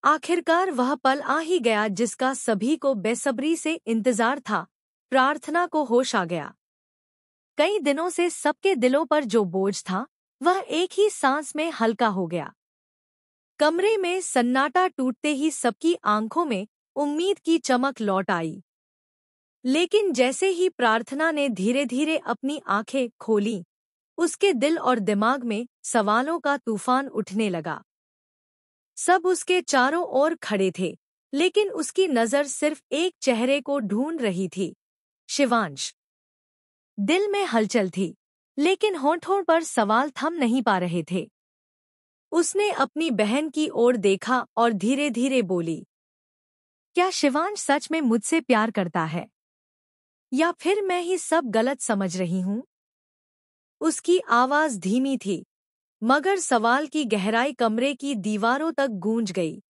आखिरकार वह पल आ ही गया जिसका सभी को बेसब्री से इंतजार था। प्रार्थना को होश आ गया। कई दिनों से सबके दिलों पर जो बोझ था वह एक ही सांस में हल्का हो गया। कमरे में सन्नाटा टूटते ही सबकी आंखों में उम्मीद की चमक लौट आई। लेकिन जैसे ही प्रार्थना ने धीरे धीरे अपनी आंखें खोलीं, उसके दिल और दिमाग में सवालों का तूफान उठने लगा। सब उसके चारों ओर खड़े थे, लेकिन उसकी नजर सिर्फ एक चेहरे को ढूंढ रही थी, शिवांश। दिल में हलचल थी, लेकिन होठों पर सवाल थम नहीं पा रहे थे। उसने अपनी बहन की ओर देखा और धीरे धीरे बोली, क्या शिवांश सच में मुझसे प्यार करता है, या फिर मैं ही सब गलत समझ रही हूँ? उसकी आवाज धीमी थी, मगर सवाल की गहराई कमरे की दीवारों तक गूंज गई।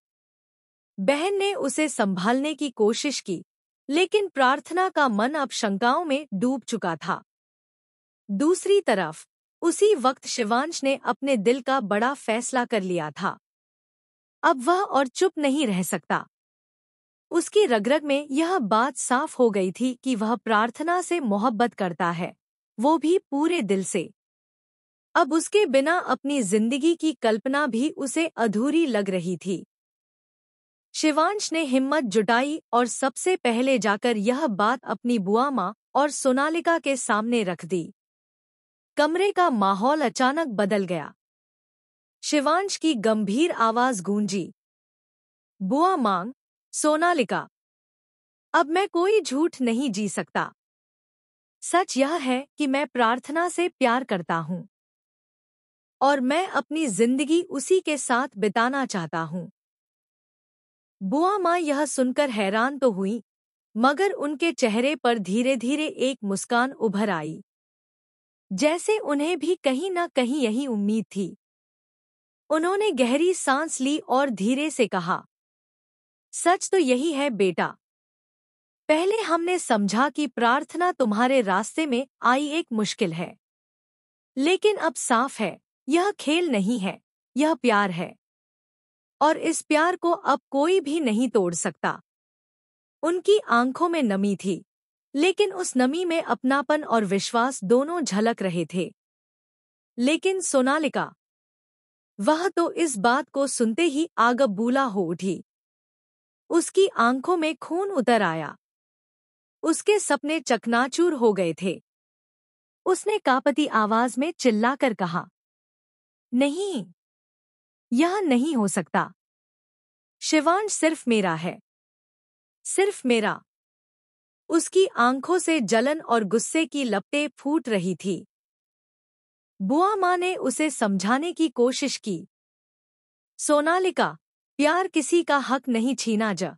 बहन ने उसे संभालने की कोशिश की, लेकिन प्रार्थना का मन अब शंकाओं में डूब चुका था। दूसरी तरफ उसी वक्त शिवांश ने अपने दिल का बड़ा फैसला कर लिया था। अब वह और चुप नहीं रह सकता। उसकी रग-रग में यह बात साफ हो गई थी कि वह प्रार्थना से मोहब्बत करता है, वो भी पूरे दिल से। अब उसके बिना अपनी जिंदगी की कल्पना भी उसे अधूरी लग रही थी। शिवांश ने हिम्मत जुटाई और सबसे पहले जाकर यह बात अपनी बुआ माँ और सोनालिका के सामने रख दी। कमरे का माहौल अचानक बदल गया। शिवांश की गंभीर आवाज गूंजी, बुआ माँ, सोनालिका, अब मैं कोई झूठ नहीं जी सकता। सच यह है कि मैं प्रार्थना से प्यार करता हूँ, और मैं अपनी जिंदगी उसी के साथ बिताना चाहता हूँ। बुआ माँ यह सुनकर हैरान तो हुई, मगर उनके चेहरे पर धीरे धीरे एक मुस्कान उभर आई, जैसे उन्हें भी कहीं न कहीं यही उम्मीद थी। उन्होंने गहरी सांस ली और धीरे से कहा, सच तो यही है बेटा। पहले हमने समझा कि प्रार्थना तुम्हारे रास्ते में आई एक मुश्किल है, लेकिन अब साफ है, यह खेल नहीं है, यह प्यार है, और इस प्यार को अब कोई भी नहीं तोड़ सकता। उनकी आंखों में नमी थी, लेकिन उस नमी में अपनापन और विश्वास दोनों झलक रहे थे। लेकिन सोनालिका, वह तो इस बात को सुनते ही आगबूला हो उठी। उसकी आंखों में खून उतर आया। उसके सपने चकनाचूर हो गए थे। उसने कांपती आवाज में चिल्लाकर कहा, नहीं, यह नहीं हो सकता। शिवांश सिर्फ मेरा है, सिर्फ मेरा। उसकी आंखों से जलन और गुस्से की लपटें फूट रही थी। बुआ माँ ने उसे समझाने की कोशिश की, सोनालिका, प्यार किसी का हक नहीं छीना जा।